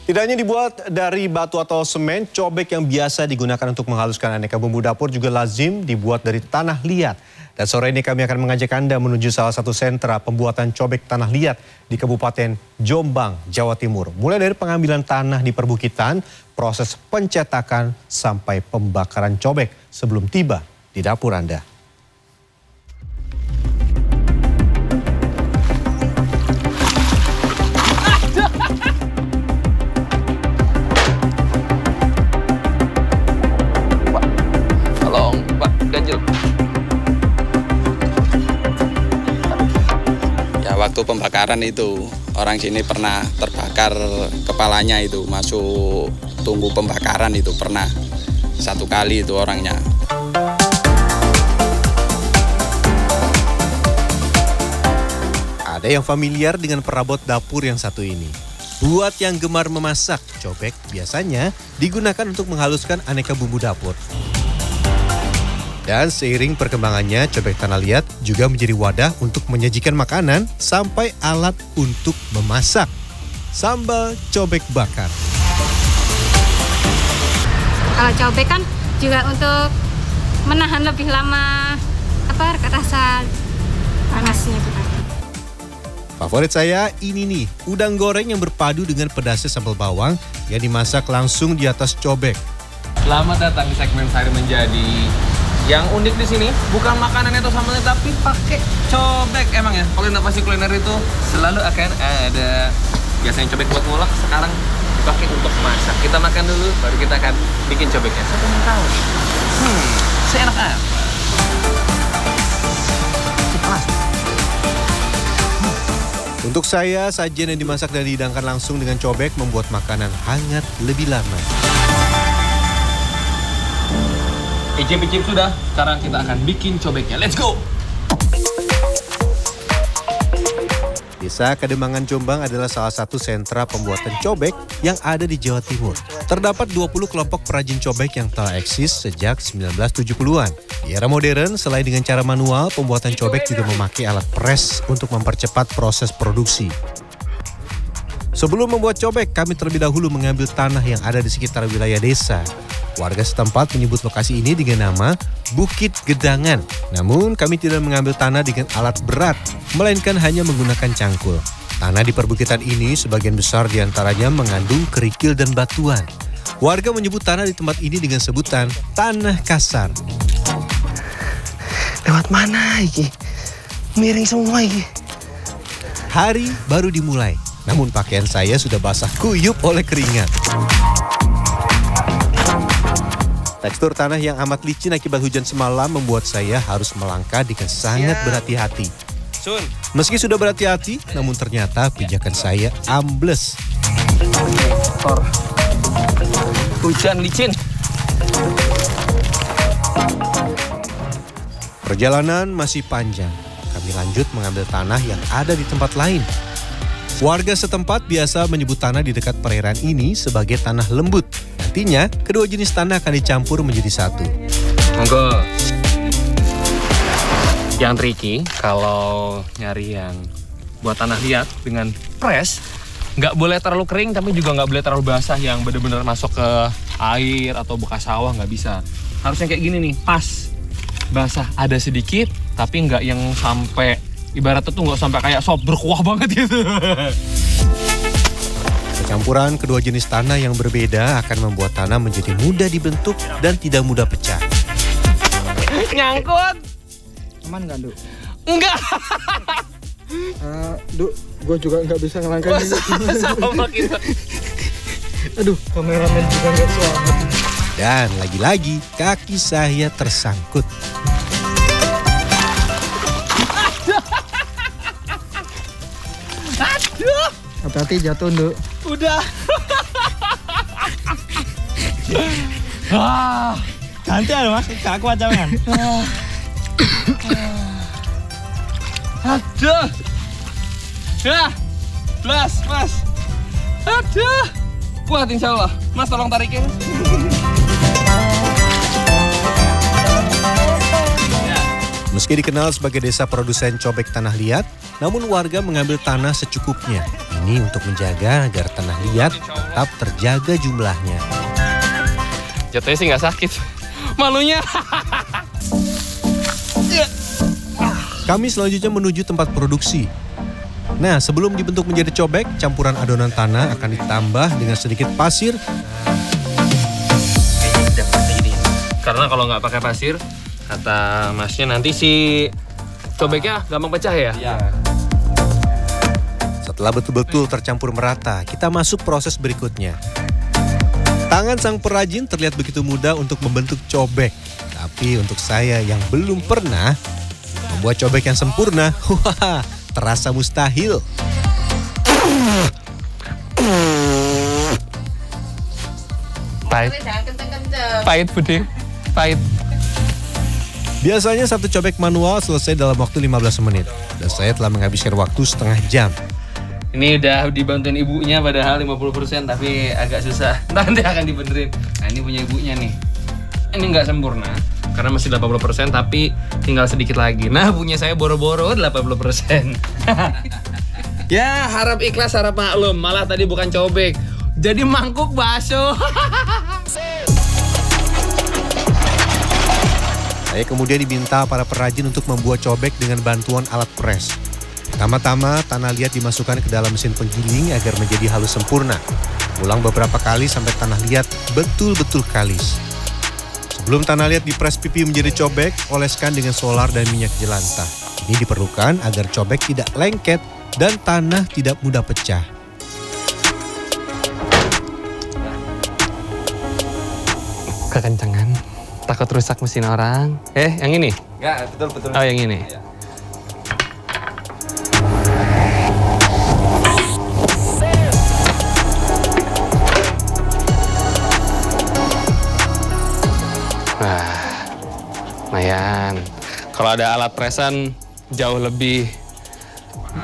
Tidak hanya dibuat dari batu atau semen, cobek yang biasa digunakan untuk menghaluskan aneka bumbu dapur juga lazim dibuat dari tanah liat. Dan sore ini kami akan mengajak Anda menuju salah satu sentra pembuatan cobek tanah liat di Kabupaten Jombang, Jawa Timur. Mulai dari pengambilan tanah di perbukitan, proses pencetakan sampai pembakaran cobek sebelum tiba di dapur Anda. Waktu pembakaran itu orang sini pernah terbakar kepalanya itu masuk tunggu pembakaran itu pernah 1 kali itu orangnya. Ada yang familiar dengan perabot dapur yang satu ini. Buat yang gemar memasak, cobek biasanya digunakan untuk menghaluskan aneka bumbu dapur. Dan seiring perkembangannya, cobek tanah liat juga menjadi wadah untuk menyajikan makanan sampai alat untuk memasak. Sambal cobek bakar. Kalau cobek kan juga untuk menahan lebih lama rasa panasnya gitu. Favorit saya ini nih, udang goreng yang berpadu dengan pedasnya sambal bawang yang dimasak langsung di atas cobek. Selamat datang di segmen Sehari Menjadi. Yang unik di sini bukan makanannya atau sambalnya, tapi pakai cobek. Emang ya, kalau inovasi kuliner itu selalu akan ada. Biasanya cobek buat ngulek, sekarang dipakai untuk masak. Kita makan dulu, baru kita akan bikin cobeknya. Saya pengen tahu nih, seenak apa? Untuk saya, sajian yang dimasak dan dihidangkan langsung dengan cobek membuat makanan hangat lebih lama. Icip-icip sudah, sekarang kita akan bikin cobeknya. Let's go! Desa Kademangan Jombang adalah salah satu sentra pembuatan cobek yang ada di Jawa Timur. Terdapat 20 kelompok perajin cobek yang telah eksis sejak 1970-an. Di era modern, selain dengan cara manual, pembuatan cobek juga memakai alat pres untuk mempercepat proses produksi. Sebelum membuat cobek, kami terlebih dahulu mengambil tanah yang ada di sekitar wilayah desa. Warga setempat menyebut lokasi ini dengan nama Bukit Gedangan. Namun kami tidak mengambil tanah dengan alat berat, melainkan hanya menggunakan cangkul. Tanah di perbukitan ini sebagian besar diantaranya mengandung kerikil dan batuan. Warga menyebut tanah di tempat ini dengan sebutan tanah kasar. Lewat mana iki? Miring semua iki. Hari baru dimulai, namun pakaian saya sudah basah kuyup oleh keringat. Tekstur tanah yang amat licin akibat hujan semalam membuat saya harus melangkah dengan sangat berhati-hati. Meski sudah berhati-hati, namun ternyata pijakan saya ambles. Hujan licin. Perjalanan masih panjang. Kami lanjut mengambil tanah yang ada di tempat lain. Warga setempat biasa menyebut tanah di dekat perairan ini sebagai tanah lembut. Nantinya, kedua jenis tanah akan dicampur menjadi satu. Monggo. Yang tricky kalau nyari yang buat tanah liat dengan pres, nggak boleh terlalu kering tapi juga nggak boleh terlalu basah yang benar-benar masuk ke air atau bekas sawah, nggak bisa. Harus yang kayak gini nih, pas. Basah ada sedikit tapi nggak yang sampai ibaratnya tuh nggak sampai kayak sop berkuah banget gitu. Campuran kedua jenis tanah yang berbeda akan membuat tanah menjadi mudah dibentuk dan tidak mudah pecah. Nyangkut. Aman nggak, Duk? Enggak. Duk, gue juga nggak bisa ngelangkahin ini. Sama kita. Aduh, kameramen juga nggak selamat. Dan lagi-lagi kaki saya tersangkut. Aduh. Hati-hati jatuh, Duk. Udah. Ganti ya, Mas. Gak kuat jangan. Aduh. Ya. Blas, Mas. Aduh. Kuat insya Allah. Mas tolong tarikin. Meski dikenal sebagai desa produsen cobek tanah liat, namun warga mengambil tanah secukupnya. Ini untuk menjaga agar tanah liat tetap terjaga jumlahnya. Jatuhnya sih nggak sakit. Malunya. Kami selanjutnya menuju tempat produksi. Nah, sebelum dibentuk menjadi cobek, campuran adonan tanah akan ditambah dengan sedikit pasir. Karena kalau nggak pakai pasir, kata masnya nanti si cobeknya gampang pecah ya? Iya. Setelah betul-betul tercampur merata, kita masuk proses berikutnya. Tangan sang perajin terlihat begitu mudah untuk membentuk cobek. Tapi untuk saya yang belum pernah membuat cobek yang sempurna, wah, terasa mustahil. Pahit. Pahit, Budi. Pahit. Biasanya satu cobek manual selesai dalam waktu 15 menit. Dan saya telah menghabiskan waktu setengah jam. Ini udah dibantuin ibunya padahal 50%, tapi agak susah. Nanti akan dibenerin. Nah, ini punya ibunya nih. Ini nggak sempurna karena masih 80%, tapi tinggal sedikit lagi. Nah, punya saya boro-boro 80%. Ya, harap ikhlas, harap maklum. Malah tadi bukan cobek, jadi mangkuk bakso. Saya kemudian diminta para perajin untuk membuat cobek dengan bantuan alat pres. Pertama-tama, tanah liat dimasukkan ke dalam mesin penggiling agar menjadi halus sempurna. Ulang beberapa kali sampai tanah liat betul-betul kalis. Sebelum tanah liat dipres pipi menjadi cobek, oleskan dengan solar dan minyak jelantah. Ini diperlukan agar cobek tidak lengket dan tanah tidak mudah pecah. Kekencangan, takut rusak mesin orang. Yang ini? Ya, betul. Oh, yang ini. Ya. Wah, lumayan. Kalau ada alat presan jauh lebih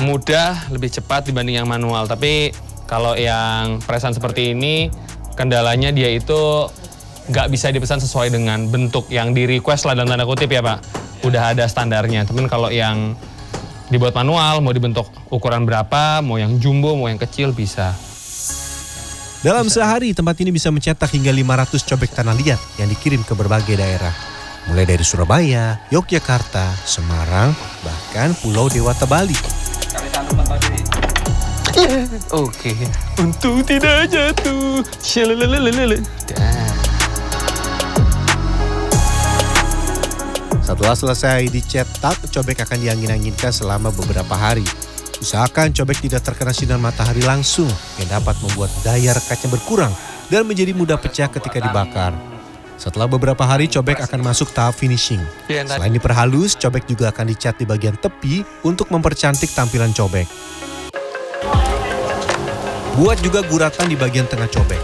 mudah, lebih cepat dibanding yang manual. Tapi kalau yang presan seperti ini, kendalanya dia itu nggak bisa dipesan sesuai dengan bentuk yang di request lah dalam tanda kutip ya Pak. Udah ada standarnya. Tapi kalau yang dibuat manual, mau dibentuk ukuran berapa, mau yang jumbo, mau yang kecil bisa. Dalam sehari, tempat ini bisa mencetak hingga 500 cobek tanah liat yang dikirim ke berbagai daerah. Mulai dari Surabaya, Yogyakarta, Semarang, bahkan Pulau Dewata Bali. Oke, untuk tidak jatuh. Setelah selesai dicetak, cobek akan diangin-anginkan selama beberapa hari. Usahakan cobek tidak terkena sinar matahari langsung yang dapat membuat daya rekatnya berkurang dan menjadi mudah pecah ketika dibakar. Setelah beberapa hari, cobek akan masuk tahap finishing. Selain diperhalus, cobek juga akan dicat di bagian tepi untuk mempercantik tampilan cobek. Buat juga guratan di bagian tengah cobek.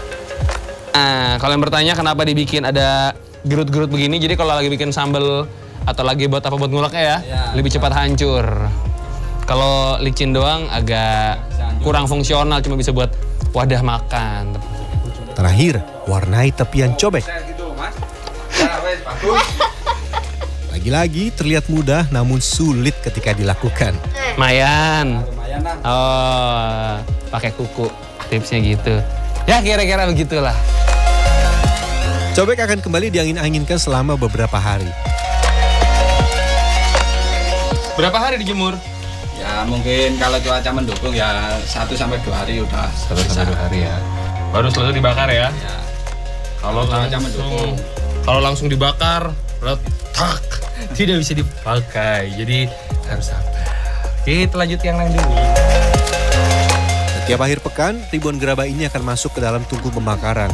Nah, kalau yang bertanya kenapa dibikin ada gerut-gerut begini, jadi kalau lagi bikin sambal atau lagi buat apa buat nguleknya ya, lebih cepat hancur. Kalau licin doang agak kurang fungsional, cuma bisa buat wadah makan. Terakhir, warnai tepian cobek. Lagi-lagi terlihat mudah namun sulit ketika dilakukan. Mayan. Oh, pakai kuku. Tipsnya gitu. Ya kira-kira begitulah. Cobek akan kembali diangin-anginkan selama beberapa hari. Berapa hari dijemur? Ya mungkin kalau cuaca mendukung ya 1 sampai 2 hari udah 1 sampai 2 hari ya. Baru selesai dibakar ya. Ya. Kalau cuaca mendukung. Kalau langsung dibakar, letak, tidak bisa dipakai. Jadi harus sabar. Kita lanjut yang lain dulu. Setiap akhir pekan, ribuan gerabah ini akan masuk ke dalam tungku pembakaran.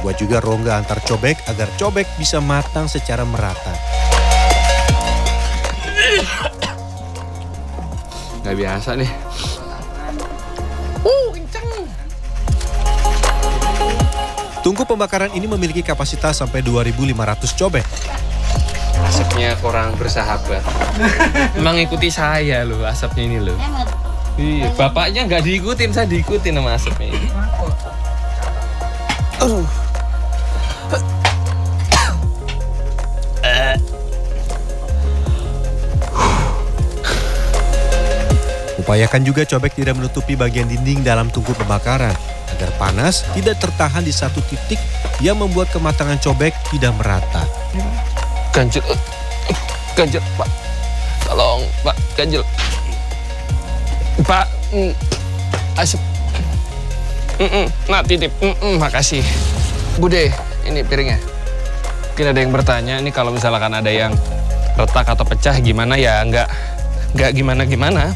Buat juga rongga antar cobek agar cobek bisa matang secara merata. Gak biasa nih. Kenceng. Tungku pembakaran ini memiliki kapasitas sampai 2.500 cobek. Asapnya kurang bersahabat. Emang ikuti saya loh asapnya ini loh. Iya, bapaknya nggak diikutin, saya diikutin sama asapnya ini. Upayakan juga cobek tidak menutupi bagian dinding dalam tungku pembakaran agar panas tidak tertahan di satu titik yang membuat kematangan cobek tidak merata. Ganjel, ganjel Pak, tolong Pak, ganjel. Pak, asap. Nah titip, makasih. Bude, ini piringnya. Mungkin ada yang bertanya, ini kalau misalkan ada yang retak atau pecah gimana ya, nggak gimana-gimana.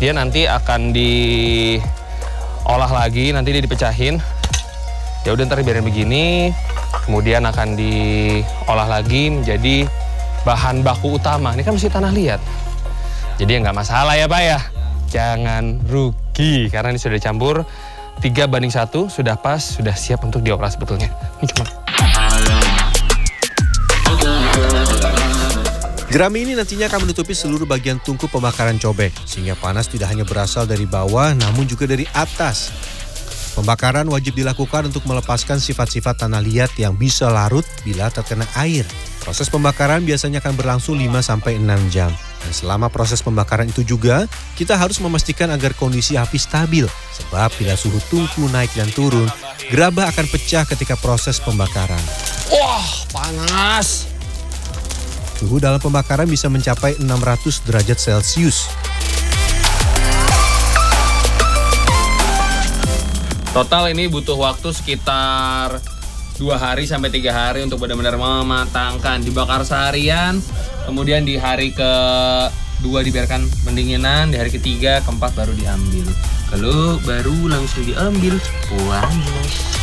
Dia nanti akan diolah lagi, nanti dia dipecahin. Ya udah ntar biarin begini, kemudian akan diolah lagi menjadi bahan baku utama. Ini kan mesti tanah liat. Jadi ya nggak masalah ya Pak ya. Jangan rugi karena ini sudah dicampur 3:1, sudah pas, sudah siap untuk diolah sebetulnya. Ini cuma. Jerami ini nantinya akan menutupi seluruh bagian tungku pembakaran cobek, sehingga panas tidak hanya berasal dari bawah, namun juga dari atas. Pembakaran wajib dilakukan untuk melepaskan sifat-sifat tanah liat yang bisa larut bila terkena air. Proses pembakaran biasanya akan berlangsung 5-6 jam. Dan selama proses pembakaran itu juga, kita harus memastikan agar kondisi api stabil. Sebab bila suhu tungku naik dan turun, gerabah akan pecah ketika proses pembakaran. Wah, panas! Suhu dalam pembakaran bisa mencapai 600 derajat Celcius. Total ini butuh waktu sekitar 2 hari sampai 3 hari untuk benar-benar mematangkan. Dibakar seharian, kemudian di hari ke-2 dibiarkan pendinginan, di hari ke-3, ke-4 baru diambil. Kalau baru langsung diambil, panas.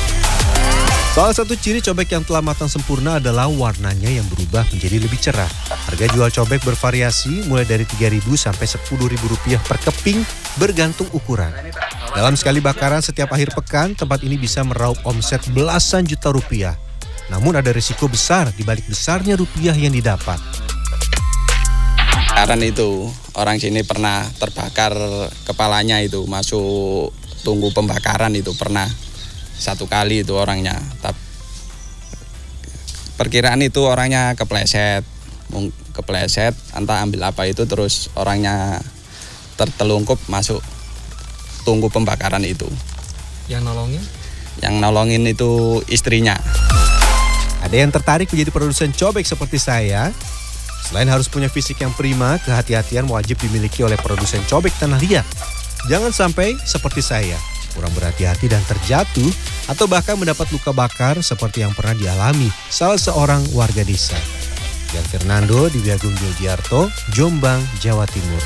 Salah satu ciri cobek yang telah matang sempurna adalah warnanya yang berubah menjadi lebih cerah. Harga jual cobek bervariasi mulai dari Rp3.000 sampai Rp10.000 per keping bergantung ukuran. Dalam sekali bakaran setiap akhir pekan, tempat ini bisa meraup omset belasan juta rupiah. Namun ada risiko besar di balik besarnya rupiah yang didapat. Karena itu orang sini pernah terbakar kepalanya itu, masuk tungku pembakaran itu pernah. 1 kali itu orangnya. Perkiraan itu orangnya kepleset, entah ambil apa itu, terus orangnya tertelungkup masuk tungku pembakaran itu. Yang nolongin? Yang nolongin itu istrinya. Ada yang tertarik menjadi produsen cobek seperti saya? Selain harus punya fisik yang prima, kehati-hatian wajib dimiliki oleh produsen cobek tanah liat. Jangan sampai seperti saya, kurang berhati-hati dan terjatuh atau bahkan mendapat luka bakar seperti yang pernah dialami salah seorang warga desa. Gian Fernando di Wiagung Yogyakarta, Jombang, Jawa Timur.